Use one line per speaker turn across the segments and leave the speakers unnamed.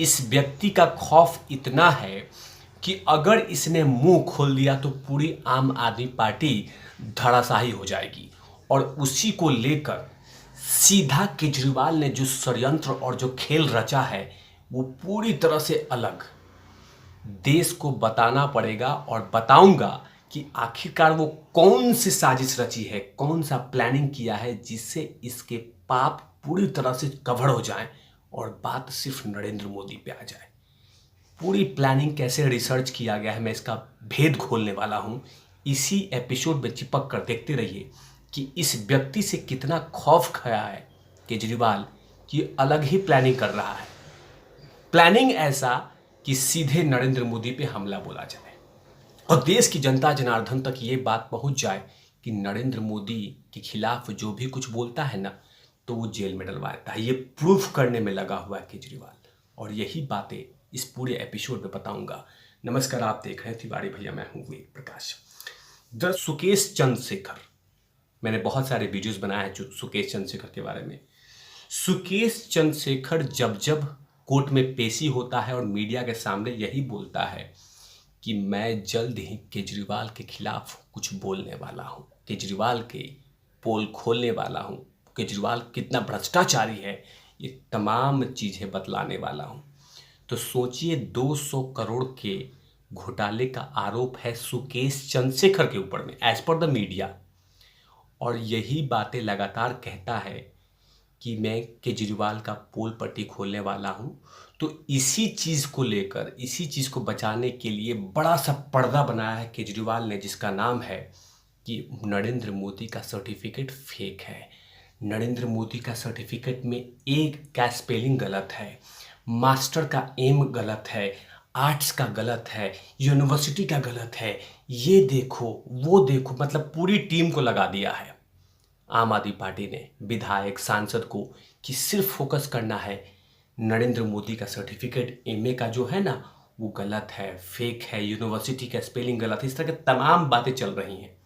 इस व्यक्ति का खौफ इतना है कि अगर इसने मुंह खोल दिया तो पूरी आम आदमी पार्टी धराशायी हो जाएगी। और उसी को लेकर सीधा केजरीवाल ने जो षड्यंत्र और जो खेल रचा है वो पूरी तरह से अलग। देश को बताना पड़ेगा और बताऊंगा कि आखिरकार वो कौन सी साजिश रची है, कौन सा प्लानिंग किया है जिससे इसके पाप पूरी तरह से कवर हो जाएं और बात सिर्फ नरेंद्र मोदी पे आ जाए। पूरी प्लानिंग कैसे रिसर्च किया गया है मैं इसका भेद खोलने वाला हूं। इसी एपिसोड में चिपक कर देखते रहिए कि इस व्यक्ति से कितना खौफ खाया है केजरीवाल कि अलग ही प्लानिंग कर रहा है। प्लानिंग ऐसा कि सीधे नरेंद्र मोदी पे हमला बोला जाए और देश की जनता जनार्दन तक ये बात पहुंच जाए कि नरेंद्र मोदी के खिलाफ जो भी कुछ बोलता है ना तो वो जेल में डलवा देता है। ये प्रूफ करने में लगा हुआ है केजरीवाल और यही बातें इस पूरे एपिसोड में बताऊंगा। नमस्कार, आप देख रहे हैं तिवारी भैया, मैं हूं वेद प्रकाश। सुकेश चंद्रशेखर, मैंने बहुत सारे वीडियोस बनाए हैं सुकेश चंद्रशेखर के बारे में। सुकेश चंद्रशेखर जब जब कोर्ट में पेशी होता है और मीडिया के सामने यही बोलता है कि मैं जल्द ही केजरीवाल के खिलाफ कुछ बोलने वाला हूं, केजरीवाल के पोल खोलने वाला हूं, केजरीवाल कितना भ्रष्टाचारी है, ये तमाम चीज़ें बतलाने वाला हूं। तो सोचिए 200 करोड़ के घोटाले का आरोप है सुकेश चंद्रशेखर के ऊपर में एज पर द मीडिया, और यही बातें लगातार कहता है कि मैं केजरीवाल का पोल पट्टी खोलने वाला हूं। तो इसी चीज़ को लेकर, इसी चीज़ को बचाने के लिए बड़ा सा पर्दा बनाया है केजरीवाल ने, जिसका नाम है कि नरेंद्र मोदी का सर्टिफिकेट फेक है, नरेंद्र मोदी का सर्टिफिकेट में एक का स्पेलिंग गलत है, मास्टर का एम गलत है, आर्ट्स का गलत है, यूनिवर्सिटी का गलत है, ये देखो वो देखो, मतलब पूरी टीम को लगा दिया है आम आदमी पार्टी ने, विधायक सांसद को, कि सिर्फ फोकस करना है नरेंद्र मोदी का सर्टिफिकेट एमए का जो है ना वो गलत है, फेक है, यूनिवर्सिटी का स्पेलिंग गलत है, इस तरह की तमाम बातें चल रही हैं।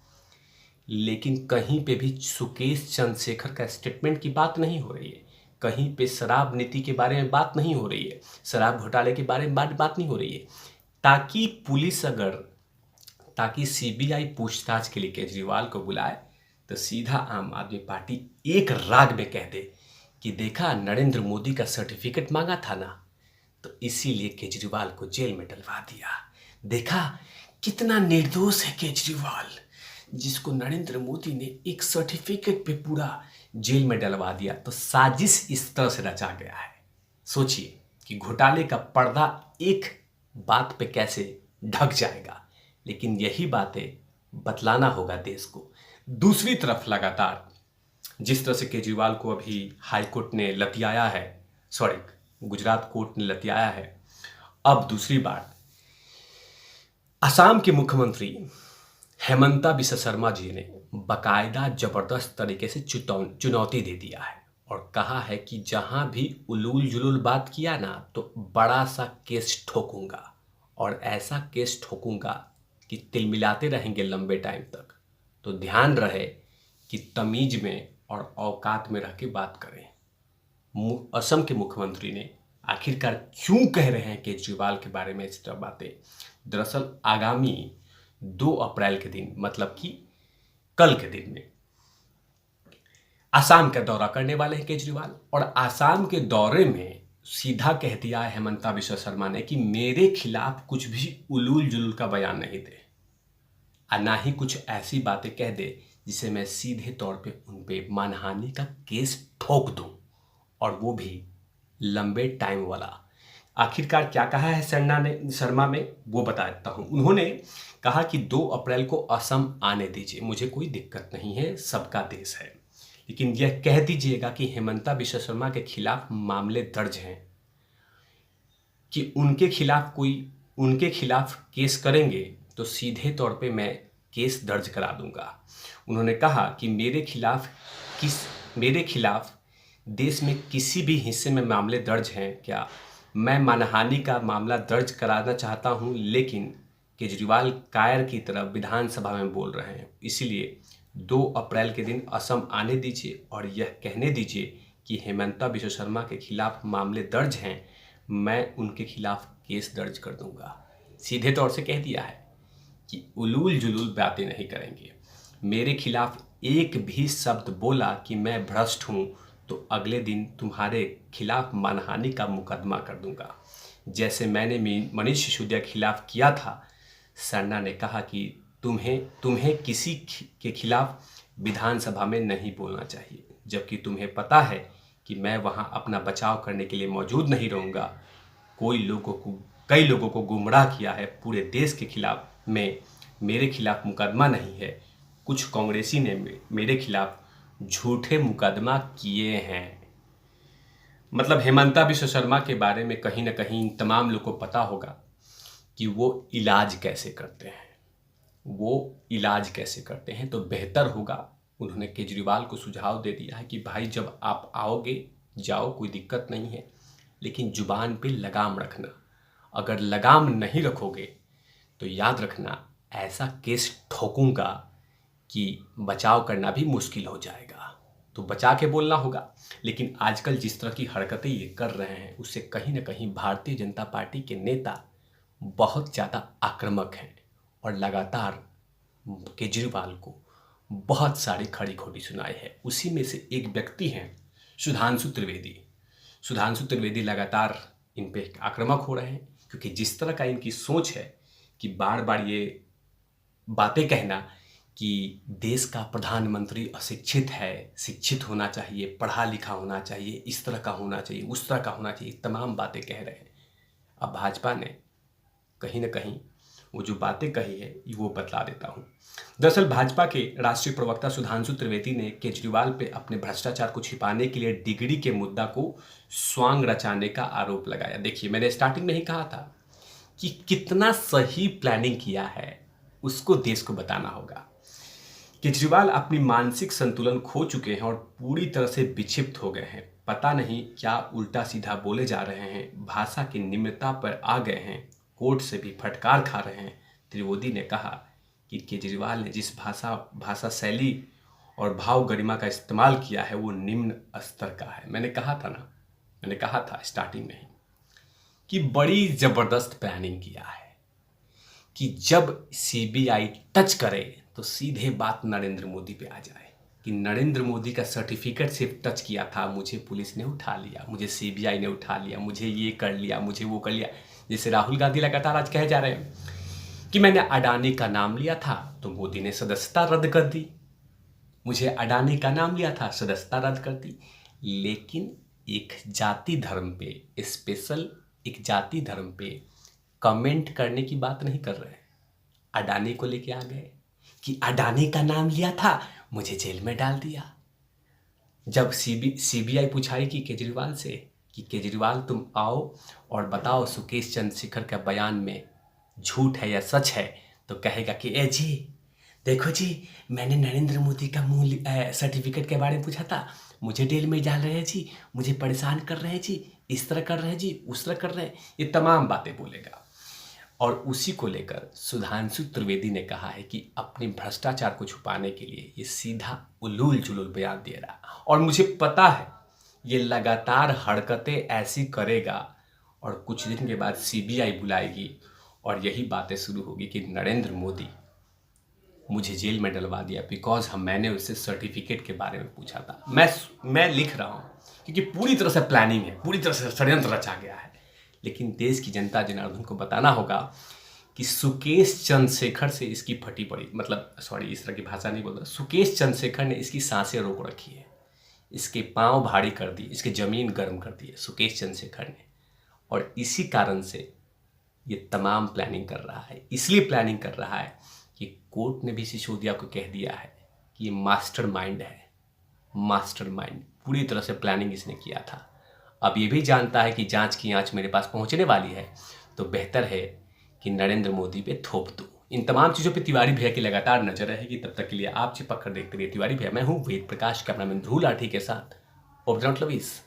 लेकिन कहीं पे भी सुकेश चंद्रशेखर का स्टेटमेंट की बात नहीं हो रही है, कहीं पे शराब नीति के बारे में बात नहीं हो रही है, शराब घोटाले के बारे में बात नहीं हो रही है, ताकि पुलिस ताकि सीबीआई पूछताछ के लिए केजरीवाल को बुलाए तो सीधा आम आदमी पार्टी एक राग में कह दे कि देखा नरेंद्र मोदी का सर्टिफिकेट मांगा था ना, तो इसीलिए केजरीवाल को जेल में डलवा दिया। देखा कितना निर्दोष है केजरीवाल, जिसको नरेंद्र मोदी ने एक सर्टिफिकेट पे पूरा जेल में डलवा दिया। तो साजिश इस तरह से रचा गया है। सोचिए कि घोटाले का पर्दा एक बात पे कैसे ढक जाएगा, लेकिन यही बातें बतलाना होगा देश को। दूसरी तरफ लगातार जिस तरह से केजरीवाल को अभी हाई कोर्ट ने लतियाया है, गुजरात कोर्ट ने लतियाया है, अब दूसरी बार असम के मुख्यमंत्री हेमंता बिस्वा शर्मा जी ने बाकायदा जबरदस्त तरीके से चुनौती दे दिया है और कहा है कि जहां भी उलूल जुलूल बात किया ना तो बड़ा सा केस ठोकूंगा, और ऐसा केस ठोकूंगा कि तिलमिलाते रहेंगे लंबे टाइम तक। तो ध्यान रहे कि तमीज में और औकात में रह के बात करें। असम के मुख्यमंत्री ने आखिरकार क्यों कह रहे हैं केजरीवाल के बारे में इस तरह बातें? दरअसल आगामी 2 अप्रैल के दिन, मतलब कि कल के दिन में आसाम का दौरा करने वाले हैं केजरीवाल, और आसाम के दौरे में सीधा कह दिया है हेमंता बिस्वा शर्मा ने कि मेरे खिलाफ कुछ भी उलूल जुलूल का बयान नहीं दे, और ना ही कुछ ऐसी बातें कह दे जिसे मैं सीधे तौर पे उन पे मानहानि का केस ठोक दूं, और वो भी लंबे टाइम वाला। आखिरकार क्या कहा है शर्मा में वो बता देता हूं। उन्होंने कहा कि 2 अप्रैल को असम आने दीजिए, मुझे कोई दिक्कत नहीं है, सबका देश है, लेकिन यह कह दीजिएगा कि हेमंता बिस्वा शर्मा के खिलाफ मामले दर्ज हैं, कि उनके खिलाफ केस करेंगे तो सीधे तौर पे मैं केस दर्ज करा दूंगा। उन्होंने कहा कि मेरे खिलाफ देश में किसी भी हिस्से में मामले दर्ज हैं क्या? मैं मानहानि का मामला दर्ज कराना चाहता हूं, लेकिन केजरीवाल कायर की तरह विधानसभा में बोल रहे हैं, इसीलिए 2 अप्रैल के दिन असम आने दीजिए और यह कहने दीजिए कि हेमंता बिस्वा शर्मा के खिलाफ मामले दर्ज हैं, मैं उनके खिलाफ केस दर्ज कर दूंगा। सीधे तौर से कह दिया है कि उलूल जुलूल बातें नहीं करेंगे। मेरे खिलाफ एक भी शब्द बोला कि मैं भ्रष्ट हूं तो अगले दिन तुम्हारे खिलाफ मानहानि का मुकदमा कर दूंगा, जैसे मैंने मनीष सिसोदिया के खिलाफ किया था। सरना ने कहा कि तुम्हें किसी के खिलाफ विधानसभा में नहीं बोलना चाहिए, जबकि तुम्हें पता है कि मैं वहां अपना बचाव करने के लिए मौजूद नहीं रहूंगा। कई लोगों को गुमराह किया है। पूरे देश के खिलाफ मेरे खिलाफ मुकदमा नहीं है। कुछ कांग्रेसी ने मेरे खिलाफ झूठे मुकदमा किए हैं। मतलब हेमंता बिश्व शर्मा के बारे में कहीं ना कहीं तमाम लोग को पता होगा कि वो इलाज कैसे करते हैं। तो बेहतर होगा, उन्होंने केजरीवाल को सुझाव दे दिया है कि भाई जब आप आओगे जाओ, कोई दिक्कत नहीं है, लेकिन जुबान पे लगाम रखना। अगर लगाम नहीं रखोगे तो याद रखना ऐसा केस ठोकूंगा कि बचाव करना भी मुश्किल हो जाएगा। तो बचा के बोलना होगा। लेकिन आजकल जिस तरह की हरकतें ये कर रहे हैं उससे कहीं ना कहीं भारतीय जनता पार्टी के नेता बहुत ज़्यादा आक्रामक हैं और लगातार केजरीवाल को बहुत सारी खरी खोटी सुनाई है। उसी में से एक व्यक्ति हैं सुधांशु त्रिवेदी लगातार इन पे आक्रामक हो रहे हैं, क्योंकि जिस तरह का इनकी सोच है कि बार बार ये बातें कहना कि देश का प्रधानमंत्री अशिक्षित है, शिक्षित होना चाहिए, पढ़ा लिखा होना चाहिए, इस तरह का होना चाहिए, उस तरह का होना चाहिए, तमाम बातें कह रहे हैं। अब भाजपा ने कहीं ना कहीं वो जो बातें कही है वो बतला देता हूँ। दरअसल भाजपा के राष्ट्रीय प्रवक्ता सुधांशु त्रिवेदी ने केजरीवाल पे अपने भ्रष्टाचार को छिपाने के लिए डिग्री के मुद्दा को स्वांग रचाने का आरोप लगाया। देखिए, मैंने स्टार्टिंग में ही कहा था कि कितना सही प्लानिंग किया है उसको देश को बताना होगा। केजरीवाल अपनी मानसिक संतुलन खो चुके हैं और पूरी तरह से विक्षिप्त हो गए हैं। पता नहीं क्या उल्टा सीधा बोले जा रहे हैं, भाषा की निम्रता पर आ गए हैं, कोर्ट से भी फटकार खा रहे हैं। त्रिवेदी ने कहा कि केजरीवाल ने जिस भाषा शैली और भाव गरिमा का इस्तेमाल किया है वो निम्न स्तर का है। मैंने कहा था स्टार्टिंग में ही कि बड़ी जबरदस्त प्लानिंग किया है कि जब सीबीआई टच करे तो सीधे बात नरेंद्र मोदी पे आ जाए कि नरेंद्र मोदी का सर्टिफिकेट सिर्फ टच किया था, मुझे पुलिस ने उठा लिया, मुझे सीबीआई ने उठा लिया, मुझे ये कर लिया, मुझे वो कर लिया। जैसे राहुल गांधी लगातार आज कहे जा रहे हैं कि मैंने अडानी का नाम लिया था तो मोदी ने सदस्यता रद्द कर दी, मुझे अडानी का नाम लिया था, सदस्यता रद्द कर दी। लेकिन एक जाति धर्म पे कमेंट करने की बात नहीं कर रहे हैं। अडानी को लेके आ गए कि अडानी का नाम लिया था, मुझे जेल में डाल दिया। जब सीबीआई पूछाएगी केजरीवाल से कि केजरीवाल तुम आओ और बताओ सुकेश चंद्रशेखर का बयान में झूठ है या सच है, तो कहेगा कि ए जी देखो जी, मैंने नरेंद्र मोदी का सर्टिफिकेट के बारे में पूछा था, मुझे जेल में डाल रहे हैं जी, मुझे परेशान कर रहे हैं जी, इस तरह कर रहे हैं जी, उस तरह कर रहे हैं, ये तमाम बातें बोलेगा। और उसी को लेकर सुधांशु त्रिवेदी ने कहा है कि अपने भ्रष्टाचार को छुपाने के लिए ये सीधा उलूल जुलूल बयान दे रहा। और मुझे पता है ये लगातार हरकतें ऐसी करेगा और कुछ दिन के बाद सीबीआई बुलाएगी और यही बातें शुरू होगी कि नरेंद्र मोदी मुझे जेल में डलवा दिया बिकॉज मैंने उससे सर्टिफिकेट के बारे में पूछा था। मैं लिख रहा हूँ क्योंकि पूरी तरह से प्लानिंग है, पूरी तरह से षड्यंत्र रचा गया है। लेकिन देश की जनता जनार्दन को बताना होगा कि सुकेश चंद्रशेखर से इसकी फटी पड़ी, मतलब सॉरी इस तरह की भाषा नहीं बोल रहा, सुकेश चंद्रशेखर ने इसकी सांसें रोक रखी है, इसके पांव भारी कर दिए, इसके ज़मीन गर्म कर दी है सुकेश चंद्रशेखर ने। और इसी कारण से ये तमाम प्लानिंग कर रहा है। इसलिए प्लानिंग कर रहा है कि कोर्ट ने भी सिसोदिया को कह दिया है कि ये मास्टरमाइंड है, मास्टरमाइंड। पूरी तरह से प्लानिंग इसने किया था। अब ये भी जानता है कि जांच की आंच मेरे पास पहुंचने वाली है, तो बेहतर है कि नरेंद्र मोदी पे थोप दूं। इन तमाम चीज़ों पे तिवारी भैया की लगातार नजर रहेगी। तब तक के लिए आप चिपक कर देखते रहिए तिवारी भैया। मैं हूँ वेद प्रकाश, कैमरामैन ध्रुव लाठी के साथ। Over lovies.